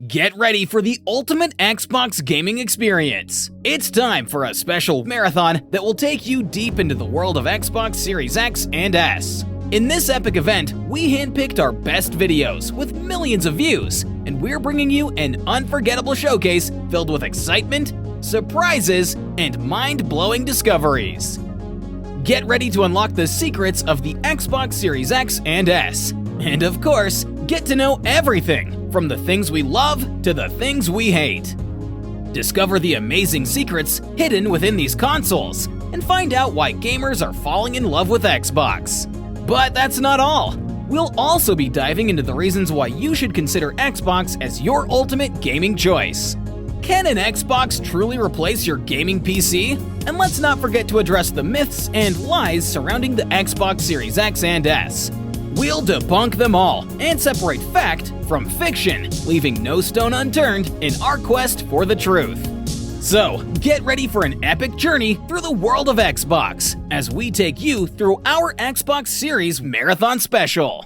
Get ready for the ultimate Xbox gaming experience. It's time for a special marathon that will take you deep into the world of Xbox Series X and S. In this epic event, we handpicked our best videos with millions of views, and we're bringing you an unforgettable showcase filled with excitement, surprises, and mind-blowing discoveries. Get ready to unlock the secrets of the Xbox Series X and S. And of course, get to know everything, from the things we love to the things we hate. Discover the amazing secrets hidden within these consoles, and find out why gamers are falling in love with Xbox. But that's not all. We'll also be diving into the reasons why you should consider Xbox as your ultimate gaming choice. Can an Xbox truly replace your gaming PC? And let's not forget to address the myths and lies surrounding the Xbox Series X and S. We'll debunk them all and separate fact from fiction, leaving no stone unturned in our quest for the truth. So, get ready for an epic journey through the world of Xbox as we take you through our Xbox Series Marathon Special.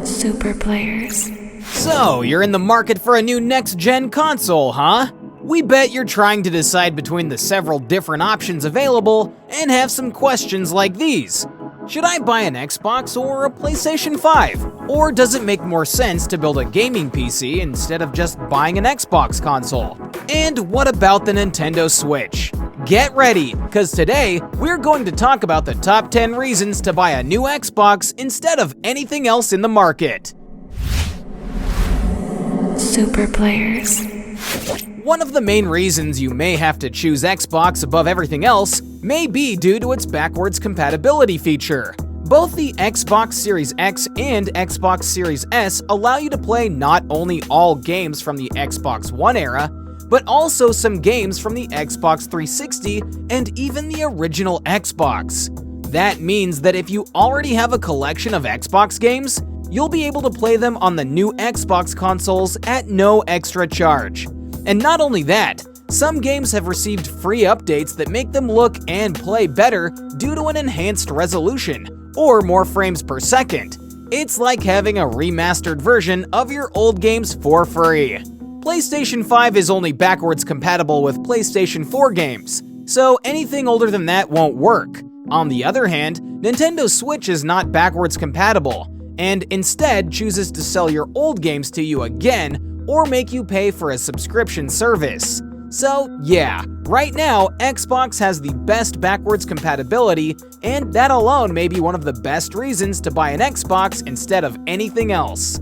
Super players. So, you're in the market for a new next-gen console, huh? We bet you're trying to decide between the several different options available and have some questions like these. Should I buy an Xbox or a PlayStation 5? Or does it make more sense to build a gaming PC instead of just buying an Xbox console? And what about the Nintendo Switch? Get ready, because today we're going to talk about the top 10 reasons to buy a new Xbox instead of anything else in the market. Super players. One of the main reasons you may have to choose Xbox above everything else may be due to its backwards compatibility feature. Both the Xbox Series X and Xbox Series S allow you to play not only all games from the Xbox One era, but also some games from the Xbox 360 and even the original Xbox. That means that if you already have a collection of Xbox games, you'll be able to play them on the new Xbox consoles at no extra charge. And not only that, some games have received free updates that make them look and play better due to an enhanced resolution, or more frames per second. It's like having a remastered version of your old games for free. PlayStation 5 is only backwards compatible with PlayStation 4 games, so anything older than that won't work. On the other hand, Nintendo Switch is not backwards compatible, and instead chooses to sell your old games to you again, or make you pay for a subscription service. So yeah, right now, Xbox has the best backwards compatibility, and that alone may be one of the best reasons to buy an Xbox instead of anything else.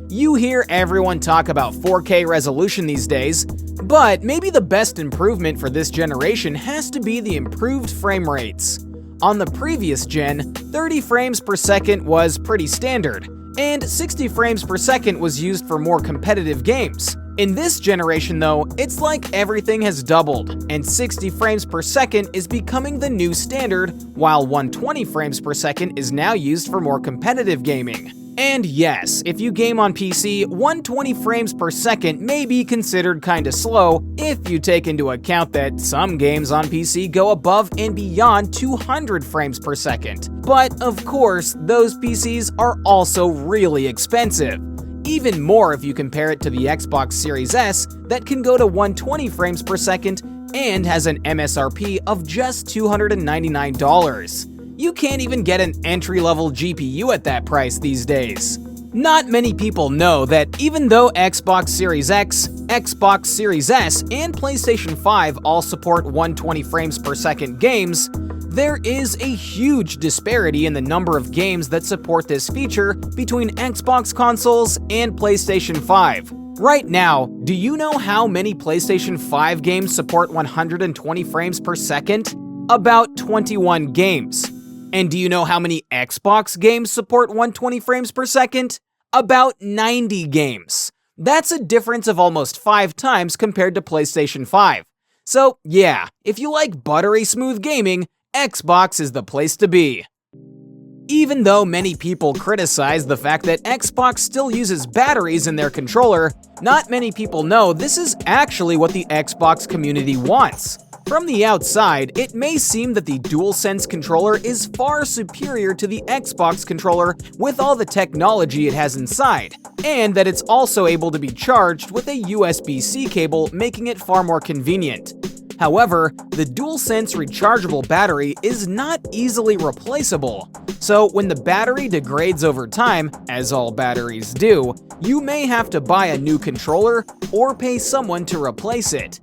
You hear everyone talk about 4K resolution these days, but maybe the best improvement for this generation has to be the improved frame rates. On the previous gen, 30 frames per second was pretty standard, and 60 frames per second was used for more competitive games. In this generation though, it's like everything has doubled, and 60 frames per second is becoming the new standard, while 120 frames per second is now used for more competitive gaming. And yes, if you game on PC, 120 frames per second may be considered kinda slow if you take into account that some games on PC go above and beyond 200 frames per second. But of course, those PCs are also really expensive. Even more if you compare it to the Xbox Series S that can go to 120 frames per second and has an MSRP of just $299. You can't even get an entry-level GPU at that price these days. Not many people know that even though Xbox Series X, Xbox Series S, and PlayStation 5 all support 120 frames per second games, there is a huge disparity in the number of games that support this feature between Xbox consoles and PlayStation 5. Right now, do you know how many PlayStation 5 games support 120 frames per second? About 21 games. And do you know how many Xbox games support 120 frames per second? About 90 games. That's a difference of almost 5 times compared to PlayStation 5. So yeah, if you like buttery smooth gaming, Xbox is the place to be. Even though many people criticize the fact that Xbox still uses batteries in their controller, not many people know this is actually what the Xbox community wants. From the outside, it may seem that the DualSense controller is far superior to the Xbox controller with all the technology it has inside, and that it's also able to be charged with a USB-C cable, making it far more convenient. However, the DualSense rechargeable battery is not easily replaceable, so when the battery degrades over time, as all batteries do, you may have to buy a new controller or pay someone to replace it.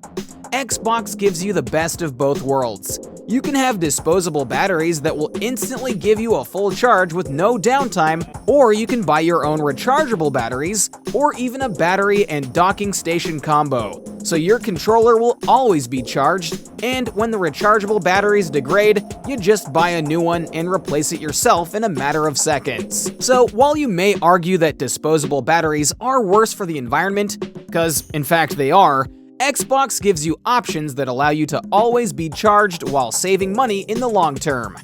Xbox gives you the best of both worlds. You can have disposable batteries that will instantly give you a full charge with no downtime, or you can buy your own rechargeable batteries, or even a battery and docking station combo, so your controller will always be charged, and when the rechargeable batteries degrade, you just buy a new one and replace it yourself in a matter of seconds. So while you may argue that disposable batteries are worse for the environment, because in fact they are, Xbox gives you options that allow you to always be charged while saving money in the long term.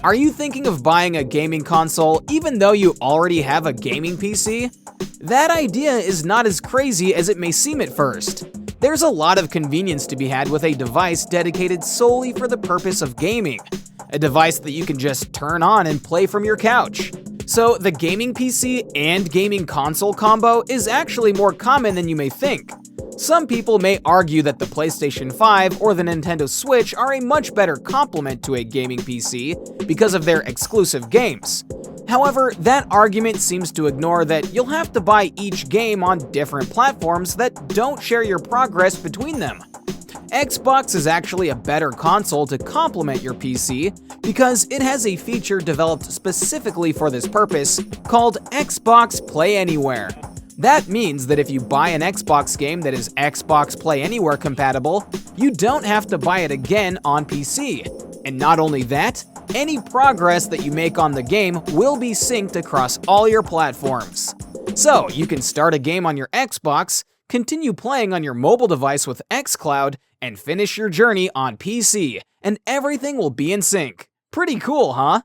Are you thinking of buying a gaming console even though you already have a gaming PC? That idea is not as crazy as it may seem at first. There's a lot of convenience to be had with a device dedicated solely for the purpose of gaming, a device that you can just turn on and play from your couch. So the gaming PC and gaming console combo is actually more common than you may think. Some people may argue that the PlayStation 5 or the Nintendo Switch are a much better complement to a gaming PC because of their exclusive games. However, that argument seems to ignore that you'll have to buy each game on different platforms that don't share your progress between them. Xbox is actually a better console to complement your PC because it has a feature developed specifically for this purpose called Xbox Play Anywhere. That means that if you buy an Xbox game that is Xbox Play Anywhere compatible, you don't have to buy it again on PC. And not only that, any progress that you make on the game will be synced across all your platforms. So you can start a game on your Xbox, continue playing on your mobile device with xCloud, and finish your journey on PC, and everything will be in sync. Pretty cool, huh?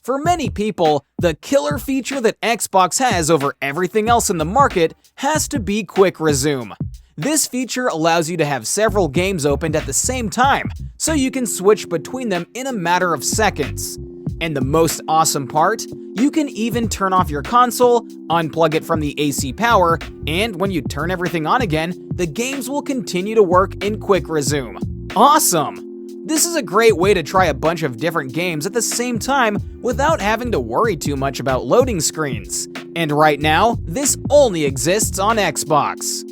For many people, the killer feature that Xbox has over everything else in the market has to be Quick Resume. This feature allows you to have several games opened at the same time, so you can switch between them in a matter of seconds. And the most awesome part, you can even turn off your console, unplug it from the AC power, and when you turn everything on again, the games will continue to work in Quick Resume. Awesome! This is a great way to try a bunch of different games at the same time without having to worry too much about loading screens. And right now, this only exists on Xbox.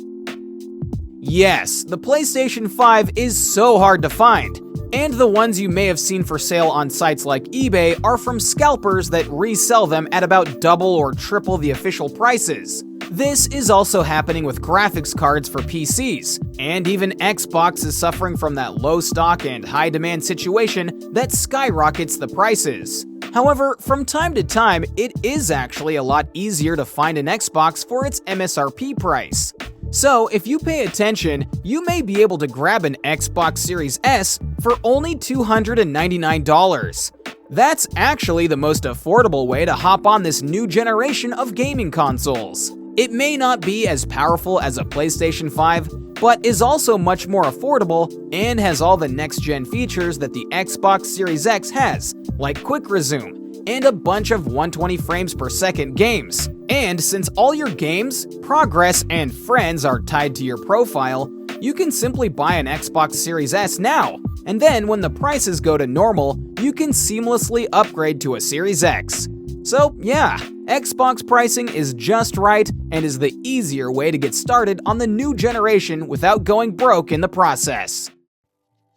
Yes, the PlayStation 5 is so hard to find, and the ones you may have seen for sale on sites like eBay are from scalpers that resell them at about double or triple the official prices. This is also happening with graphics cards for PCs, and even Xbox is suffering from that low stock and high demand situation that skyrockets the prices. However, from time to time, it is actually a lot easier to find an Xbox for its MSRP price. So, if you pay attention, you may be able to grab an Xbox Series S for only $299. That's actually the most affordable way to hop on this new generation of gaming consoles. It may not be as powerful as a PlayStation 5, but is also much more affordable and has all the next-gen features that the Xbox Series X has, like Quick Resume, and a bunch of 120 frames per second games. And since all your games, progress, and friends are tied to your profile, you can simply buy an Xbox Series S now, and then when the prices go to normal, you can seamlessly upgrade to a Series X. So yeah, Xbox pricing is just right and is the easier way to get started on the new generation without going broke in the process.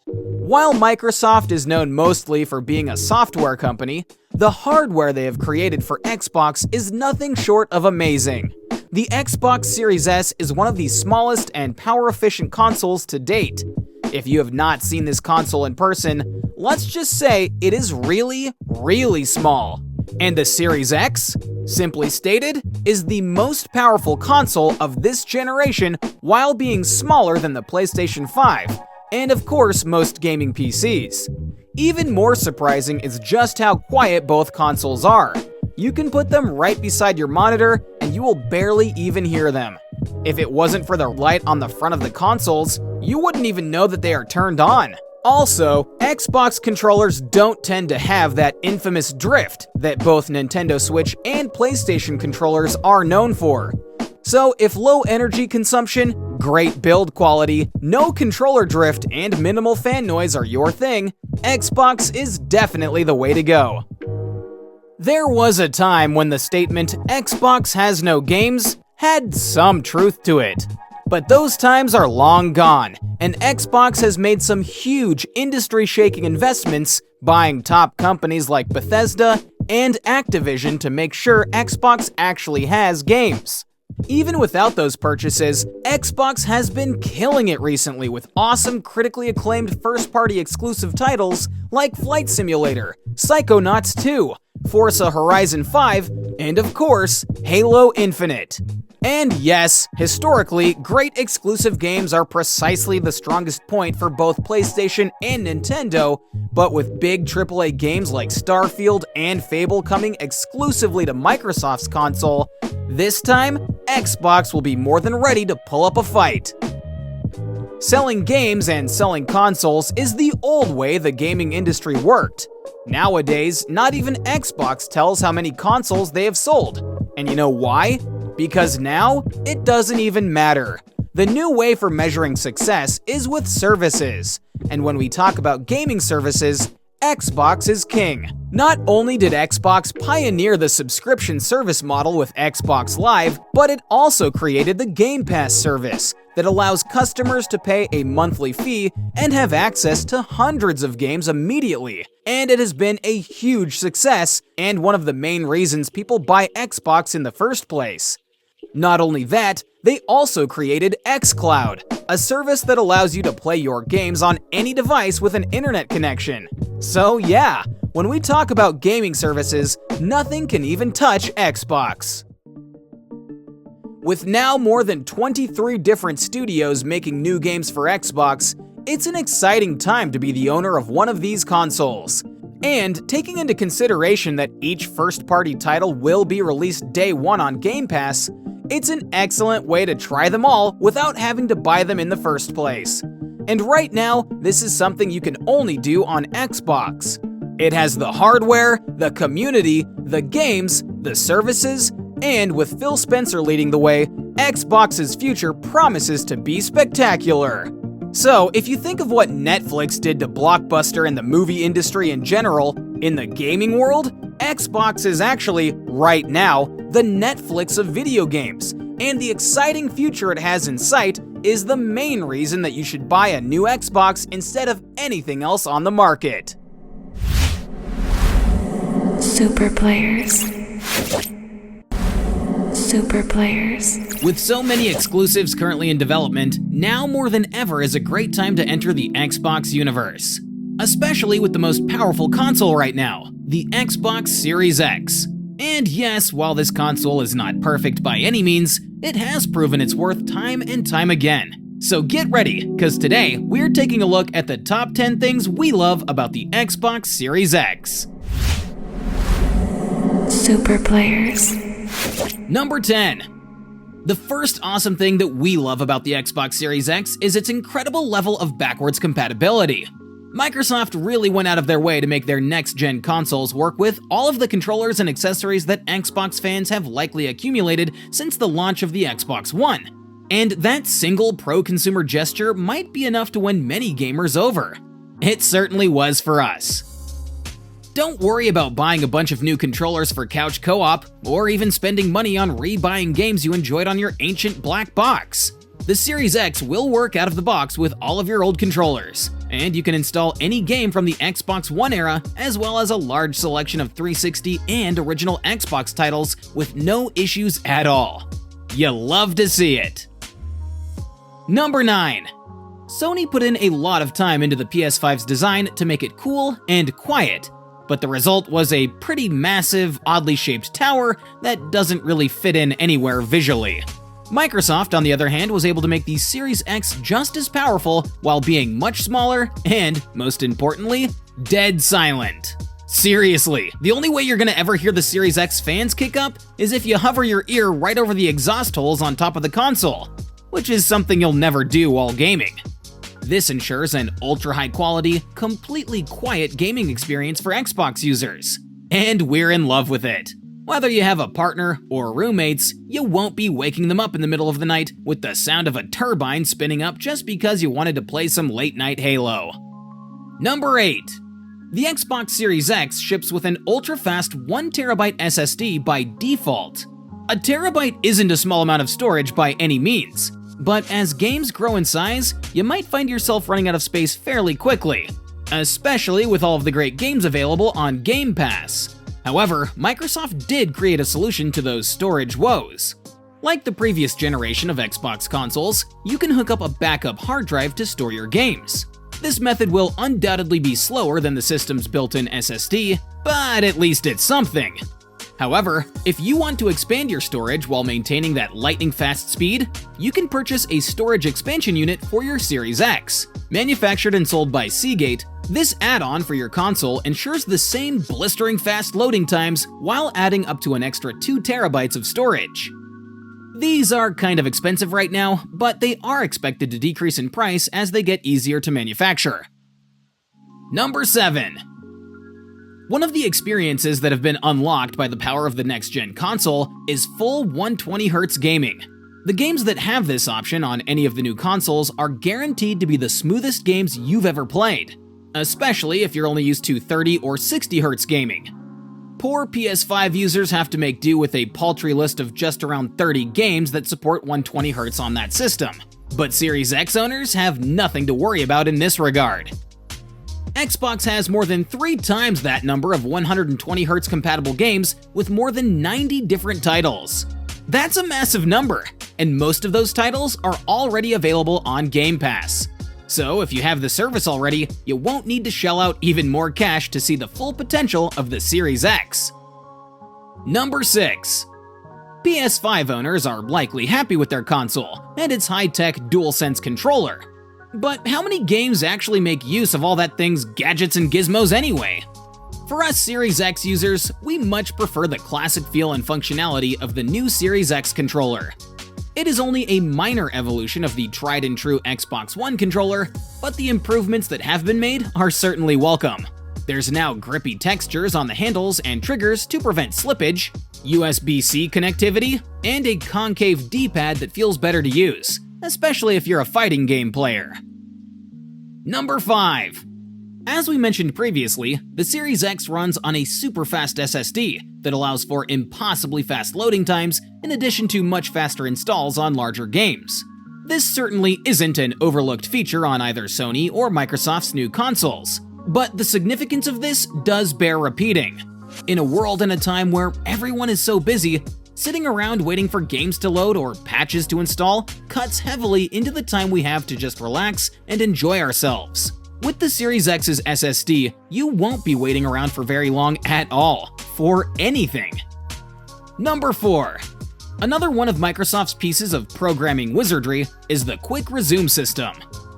While Microsoft is known mostly for being a software company, the hardware they have created for Xbox is nothing short of amazing. The Xbox Series S is one of the smallest and power-efficient consoles to date. If you have not seen this console in person, let's just say it is really, really small. And the Series X, simply stated, is the most powerful console of this generation while being smaller than the PlayStation 5, and of course most gaming PCs. Even more surprising is just how quiet both consoles are. You can put them right beside your monitor and you will barely even hear them. If it wasn't for the light on the front of the consoles, you wouldn't even know that they are turned on. Also, Xbox controllers don't tend to have that infamous drift that both Nintendo Switch and PlayStation controllers are known for. So if low energy consumption, great build quality, no controller drift, and minimal fan noise are your thing, Xbox is definitely the way to go. There was a time when the statement, "Xbox has no games," had some truth to it. But those times are long gone, and Xbox has made some huge industry-shaking investments, buying top companies like Bethesda and Activision to make sure Xbox actually has games. Even without those purchases, Xbox has been killing it recently with awesome critically acclaimed first-party exclusive titles like Flight Simulator, Psychonauts 2, Forza Horizon 5, and of course, Halo Infinite. And yes, historically, great exclusive games are precisely the strongest point for both PlayStation and Nintendo, but with big AAA games like Starfield and Fable coming exclusively to Microsoft's console, this time, Xbox will be more than ready to pull up a fight. Selling games and selling consoles is the old way the gaming industry worked. Nowadays, not even Xbox tells how many consoles they have sold. And you know why? Because now, it doesn't even matter. The new way for measuring success is with services. And when we talk about gaming services, Xbox is king. Not only did Xbox pioneer the subscription service model with Xbox Live, but it also created the Game Pass service that allows customers to pay a monthly fee and have access to hundreds of games immediately. And it has been a huge success and one of the main reasons people buy Xbox in the first place. Not only that, they also created xCloud, a service that allows you to play your games on any device with an internet connection. So yeah, when we talk about gaming services, nothing can even touch Xbox. With now more than 23 different studios making new games for Xbox, it's an exciting time to be the owner of one of these consoles. And taking into consideration that each first-party title will be released day one on Game Pass, it's an excellent way to try them all without having to buy them in the first place. And right now, this is something you can only do on Xbox. It has the hardware, the community, the games, the services, and with Phil Spencer leading the way, Xbox's future promises to be spectacular. So, if you think of what Netflix did to Blockbuster and the movie industry in general, in the gaming world, Xbox is actually, right now, the Netflix of video games, and the exciting future it has in sight is the main reason that you should buy a new Xbox instead of anything else on the market. Super players. Super players. With so many exclusives currently in development, now more than ever is a great time to enter the Xbox universe. Especially with the most powerful console right now, the Xbox Series X. And yes, while this console is not perfect by any means, it has proven its worth time and time again. So get ready, because today we're taking a look at the top 10 things we love about the Xbox Series X. Super players. Number 10. The first awesome thing that we love about the Xbox Series X is its incredible level of backwards compatibility. Microsoft really went out of their way to make their next-gen consoles work with all of the controllers and accessories that Xbox fans have likely accumulated since the launch of the Xbox One. And that single pro-consumer gesture might be enough to win many gamers over. It certainly was for us. Don't worry about buying a bunch of new controllers for couch co-op, or even spending money on rebuying games you enjoyed on your ancient black box. The Series X will work out of the box with all of your old controllers, and you can install any game from the Xbox One era, as well as a large selection of 360 and original Xbox titles with no issues at all. You love to see it. Number 9. Sony put in a lot of time into the PS5's design to make it cool and quiet, but the result was a pretty massive, oddly shaped tower that doesn't really fit in anywhere visually. Microsoft, on the other hand, was able to make the Series X just as powerful while being much smaller and, most importantly, dead silent. Seriously, the only way you're gonna ever hear the Series X fans kick up is if you hover your ear right over the exhaust holes on top of the console, which is something you'll never do while gaming. This ensures an ultra-high quality, completely quiet gaming experience for Xbox users. And we're in love with it. Whether you have a partner or roommates, you won't be waking them up in the middle of the night with the sound of a turbine spinning up just because you wanted to play some late-night Halo. Number 8. The Xbox Series X ships with an ultra-fast 1TB SSD by default. A terabyte isn't a small amount of storage by any means, but as games grow in size, you might find yourself running out of space fairly quickly, especially with all of the great games available on Game Pass. However, Microsoft did create a solution to those storage woes. Like the previous generation of Xbox consoles, you can hook up a backup hard drive to store your games. This method will undoubtedly be slower than the system's built-in SSD, but at least it's something. However, if you want to expand your storage while maintaining that lightning-fast speed, you can purchase a storage expansion unit for your Series X. Manufactured and sold by Seagate, this add-on for your console ensures the same blistering fast loading times while adding up to an extra 2 terabytes of storage. These are kind of expensive right now, but they are expected to decrease in price as they get easier to manufacture. Number 7. One of the experiences that have been unlocked by the power of the next-gen console is full 120Hz gaming. The games that have this option on any of the new consoles are guaranteed to be the smoothest games you've ever played, especially if you're only used to 30 or 60Hz gaming. Poor PS5 users have to make do with a paltry list of just around 30 games that support 120Hz on that system, but Series X owners have nothing to worry about in this regard. Xbox has more than 3 times that number of 120Hz compatible games with more than 90 different titles. That's a massive number, and most of those titles are already available on Game Pass. So if you have the service already, you won't need to shell out even more cash to see the full potential of the Series X. Number 6. PS5 owners are likely happy with their console and its high-tech DualSense controller. But how many games actually make use of all that thing's gadgets and gizmos anyway? For us Series X users, we much prefer the classic feel and functionality of the new Series X controller. It is only a minor evolution of the tried-and-true Xbox One controller, but the improvements that have been made are certainly welcome. There's now grippy textures on the handles and triggers to prevent slippage, USB-C connectivity, and a concave D-pad that feels better to use, especially if you're a fighting game player. Number 5. As we mentioned previously, the Series X runs on a super fast SSD that allows for impossibly fast loading times in addition to much faster installs on larger games. This certainly isn't an overlooked feature on either Sony or Microsoft's new consoles, but the significance of this does bear repeating. In a world and a time where everyone is so busy, sitting around waiting for games to load or patches to install cuts heavily into the time we have to just relax and enjoy ourselves. With the Series X's SSD, you won't be waiting around for very long at all, for anything. Number 4. Another one of Microsoft's pieces of programming wizardry is the Quick Resume system.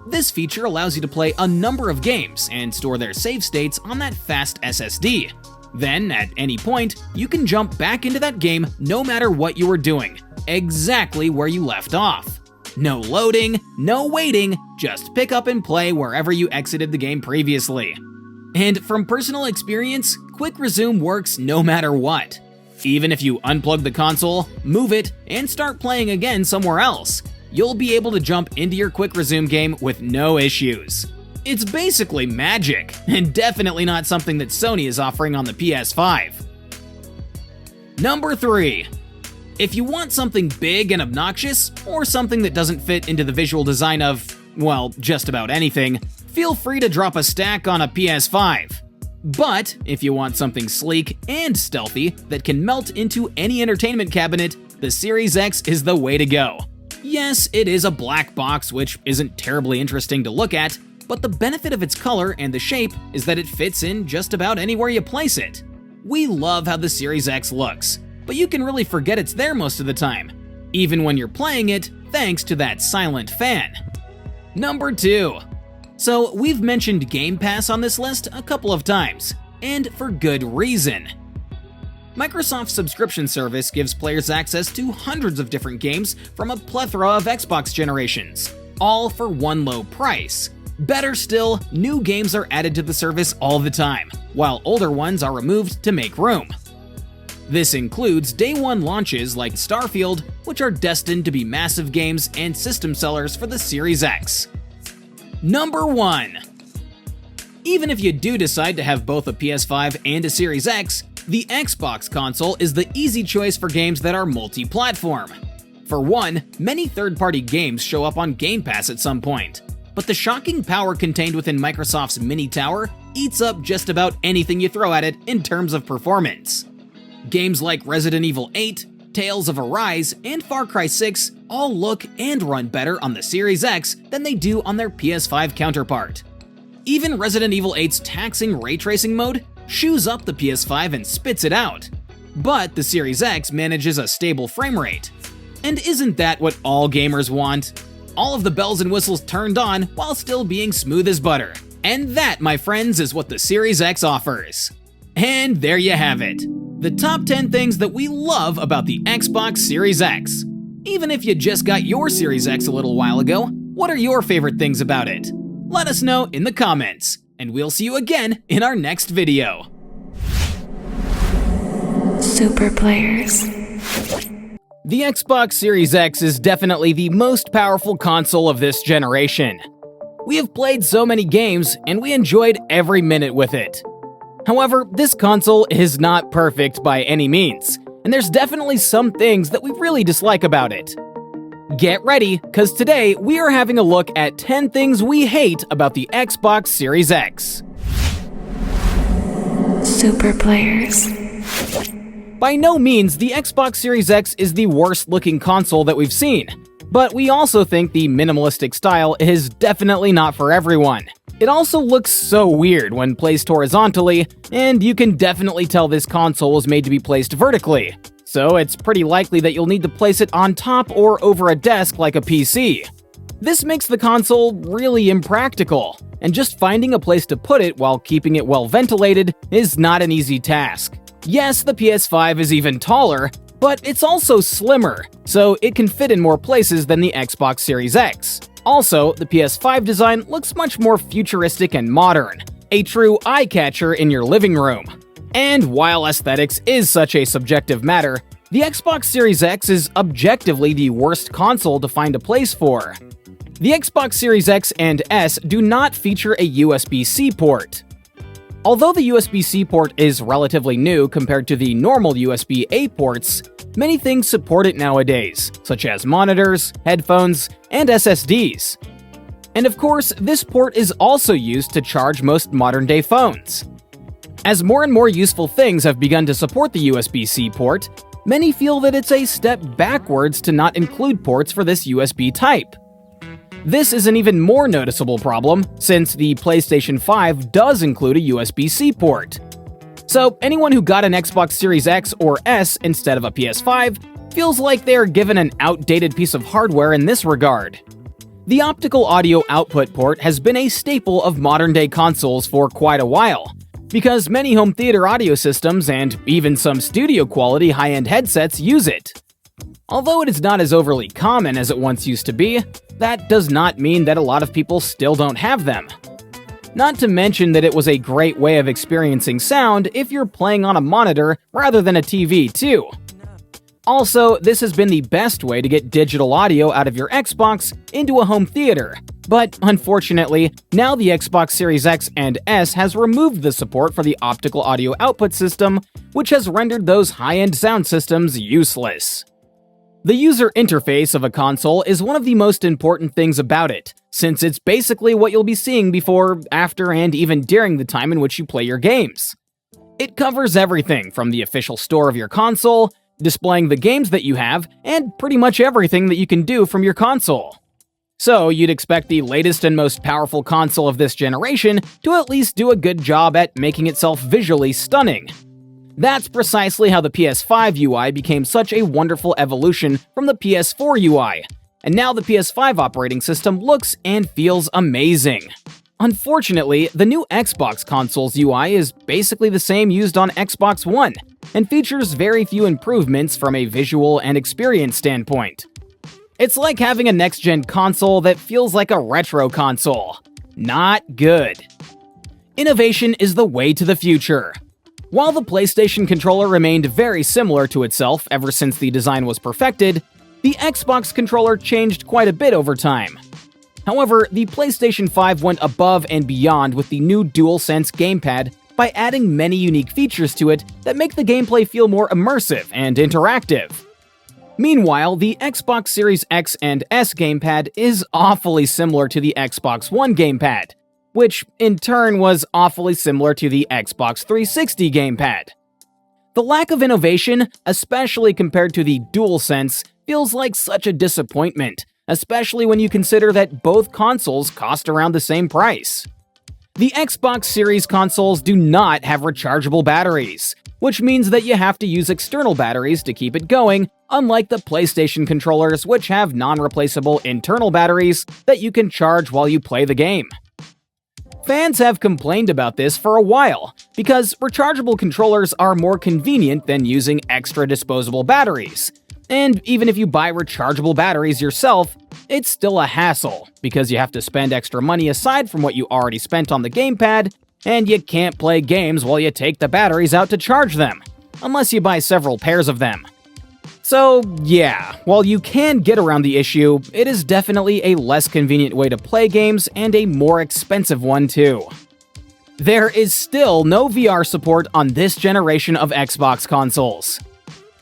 This feature allows you to play a number of games and store their save states on that fast SSD. Then, at any point, you can jump back into that game no matter what you were doing, exactly where you left off. No loading, no waiting, just pick up and play wherever you exited the game previously. And from personal experience, Quick Resume works no matter what. Even if you unplug the console, move it, and start playing again somewhere else, you'll be able to jump into your Quick Resume game with no issues. It's basically magic, and definitely not something that Sony is offering on the PS5. Number 3. If you want something big and obnoxious, or something that doesn't fit into the visual design of, well, just about anything, feel free to drop a stack on a PS5. But if you want something sleek and stealthy that can melt into any entertainment cabinet, the Series X is the way to go. Yes, it is a black box, which isn't terribly interesting to look at, but the benefit of its color and the shape is that it fits in just about anywhere you place it. We love how the Series X looks, but you can really forget it's there most of the time, even when you're playing it thanks to that silent fan. Number 2. So we've mentioned Game Pass on this list a couple of times, and for good reason. Microsoft's subscription service gives players access to hundreds of different games from a plethora of Xbox generations, all for one low price. Better still, new games are added to the service all the time, while older ones are removed to make room. This includes day-one launches like Starfield, which are destined to be massive games and system sellers for the Series X. Number 1. Even if you do decide to have both a PS5 and a Series X, the Xbox console is the easy choice for games that are multi-platform. For one, many third-party games show up on Game Pass at some point, but the shocking power contained within Microsoft's Mini Tower eats up just about anything you throw at it in terms of performance. Games like Resident Evil 8, Tales of Arise, and Far Cry 6 all look and run better on the Series X than they do on their PS5 counterpart. Even Resident Evil 8's taxing ray tracing mode shoos up the PS5 and spits it out. But the Series X manages a stable frame rate. And isn't that what all gamers want? All of the bells and whistles turned on while still being smooth as butter. And that, my friends, is what the Series X offers. And there you have it. The top 10 things that we love about the Xbox Series X. Even if you just got your Series X a little while ago, what are your favorite things about it? Let us know in the comments, and we'll see you again in our next video. Super players. The Xbox Series X is definitely the most powerful console of this generation. We have played so many games, and we enjoyed every minute with it. However, this console is not perfect by any means, and there's definitely some things that we really dislike about it. Get ready, because today we are having a look at 10 things we hate about the Xbox Series X. Super players. By no means, the Xbox Series X is the worst-looking console that we've seen, but we also think the minimalistic style is definitely not for everyone. It also looks so weird when placed horizontally, and you can definitely tell this console was made to be placed vertically, so it's pretty likely that you'll need to place it on top or over a desk like a PC. This makes the console really impractical, and just finding a place to put it while keeping it well ventilated is not an easy task. Yes, the PS5 is even taller, but it's also slimmer, so it can fit in more places than the Xbox Series X. Also, the PS5 design looks much more futuristic and modern, a true eye-catcher in your living room. And while aesthetics is such a subjective matter, the Xbox Series X is objectively the worst console to find a place for. The Xbox Series X and S do not feature a USB-C port. Although the USB-C port is relatively new compared to the normal USB-A ports, many things support it nowadays, such as monitors, headphones, and SSDs. And of course, this port is also used to charge most modern-day phones. As more and more useful things have begun to support the USB-C port, many feel that it's a step backwards to not include ports for this USB type. This is an even more noticeable problem, since the PlayStation 5 does include a USB-C port. So anyone who got an Xbox Series X or S instead of a PS5 feels like they are given an outdated piece of hardware in this regard. The optical audio output port has been a staple of modern-day consoles for quite a while, because many home theater audio systems and even some studio-quality high-end headsets use it. Although it is not as overly common as it once used to be, that does not mean that a lot of people still don't have them. Not to mention that it was a great way of experiencing sound if you're playing on a monitor rather than a TV, too. Also, this has been the best way to get digital audio out of your Xbox into a home theater. But unfortunately, now the Xbox Series X and S has removed the support for the optical audio output system, which has rendered those high-end sound systems useless. The user interface of a console is one of the most important things about it, since it's basically what you'll be seeing before, after, and even during the time in which you play your games. It covers everything from the official store of your console, displaying the games that you have, and pretty much everything that you can do from your console. So you'd expect the latest and most powerful console of this generation to at least do a good job at making itself visually stunning. That's precisely how the PS5 UI became such a wonderful evolution from the PS4 UI, and now the PS5 operating system looks and feels amazing. Unfortunately, the new Xbox console's UI is basically the same used on Xbox One, and features very few improvements from a visual and experience standpoint. It's like having a next-gen console that feels like a retro console. Not good. Innovation is the way to the future. While the PlayStation controller remained very similar to itself ever since the design was perfected, the Xbox controller changed quite a bit over time. However, the PlayStation 5 went above and beyond with the new DualSense gamepad by adding many unique features to it that make the gameplay feel more immersive and interactive. Meanwhile, the Xbox Series X and S gamepad is awfully similar to the Xbox One gamepad, which in turn was awfully similar to the Xbox 360 gamepad. The lack of innovation, especially compared to the DualSense, feels like such a disappointment, especially when you consider that both consoles cost around the same price. The Xbox Series consoles do not have rechargeable batteries, which means that you have to use external batteries to keep it going, unlike the PlayStation controllers, which have non-replaceable internal batteries that you can charge while you play the game. Fans have complained about this for a while, because rechargeable controllers are more convenient than using extra disposable batteries. And even if you buy rechargeable batteries yourself, it's still a hassle, because you have to spend extra money aside from what you already spent on the gamepad, and you can't play games while you take the batteries out to charge them, unless you buy several pairs of them. So yeah, while you can get around the issue, it is definitely a less convenient way to play games and a more expensive one too. There is still no VR support on this generation of Xbox consoles.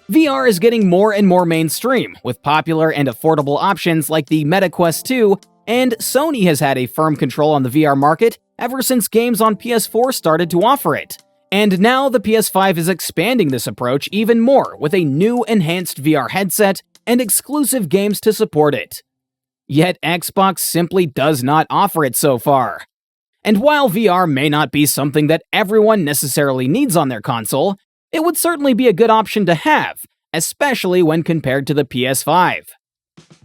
VR is getting more and more mainstream, with popular and affordable options like the Meta Quest 2, and Sony has had a firm control on the VR market ever since games on PS4 started to offer it. And now the PS5 is expanding this approach even more with a new enhanced VR headset and exclusive games to support it. Yet Xbox simply does not offer it so far. And while VR may not be something that everyone necessarily needs on their console, it would certainly be a good option to have, especially when compared to the PS5.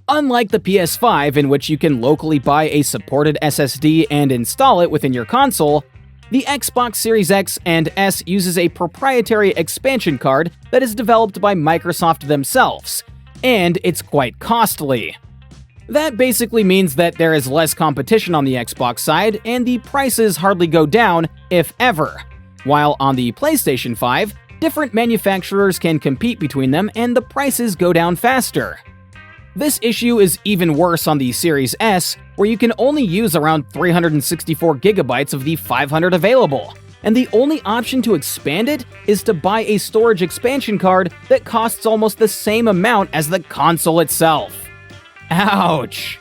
Unlike the PS5, in which you can locally buy a supported SSD and install it within your console, the Xbox Series X and S uses a proprietary expansion card that is developed by Microsoft themselves, and it's quite costly. That basically means that there is less competition on the Xbox side, and the prices hardly go down, if ever. While on the PlayStation 5, different manufacturers can compete between them and the prices go down faster. This issue is even worse on the Series S, where you can only use around 364 gigabytes of the 500 available, and the only option to expand it is to buy a storage expansion card that costs almost the same amount as the console itself. Ouch!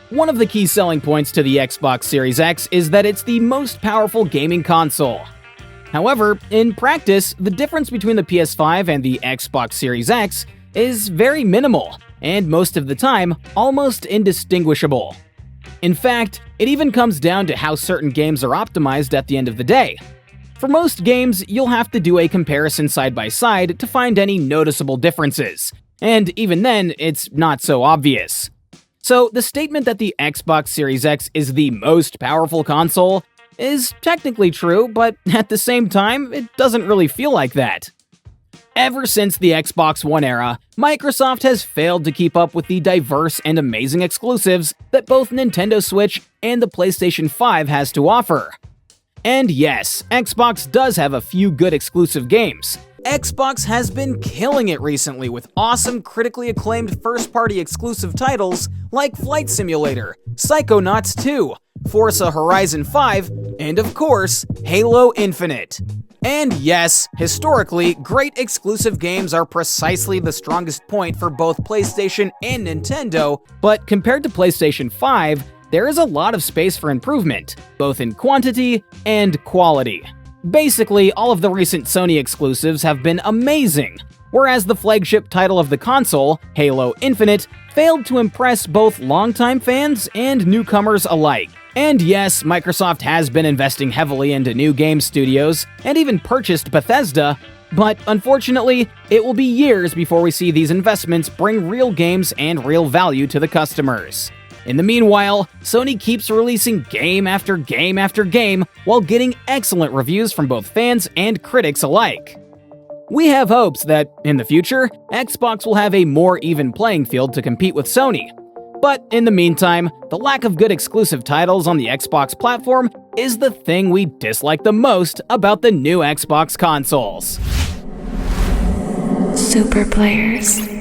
One of the key selling points to the Xbox Series X is that it's the most powerful gaming console. However, in practice, the difference between the PS5 and the Xbox Series X is very minimal, and most of the time, almost indistinguishable. In fact, it even comes down to how certain games are optimized at the end of the day. For most games, you'll have to do a comparison side by side to find any noticeable differences, and even then, it's not so obvious. So the statement that the Xbox Series X is the most powerful console is technically true, but at the same time, it doesn't really feel like that. Ever since the Xbox One era, Microsoft has failed to keep up with the diverse and amazing exclusives that both Nintendo Switch and the PlayStation 5 has to offer. And yes, Xbox does have a few good exclusive games. Xbox has been killing it recently with awesome critically acclaimed first-party exclusive titles like Flight Simulator, Psychonauts 2, Forza Horizon 5, and of course, Halo Infinite. And yes, historically, great exclusive games are precisely the strongest point for both PlayStation and Nintendo, but compared to PlayStation 5, there is a lot of space for improvement, both in quantity and quality. Basically, all of the recent Sony exclusives have been amazing, whereas the flagship title of the console, Halo Infinite, failed to impress both longtime fans and newcomers alike. And yes, Microsoft has been investing heavily into new game studios, and even purchased Bethesda, but unfortunately, it will be years before we see these investments bring real games and real value to the customers. In the meanwhile, Sony keeps releasing game after game after game while getting excellent reviews from both fans and critics alike. We have hopes that, in the future, Xbox will have a more even playing field to compete with Sony. But in the meantime, the lack of good exclusive titles on the Xbox platform is the thing we dislike the most about the new Xbox consoles. Super players.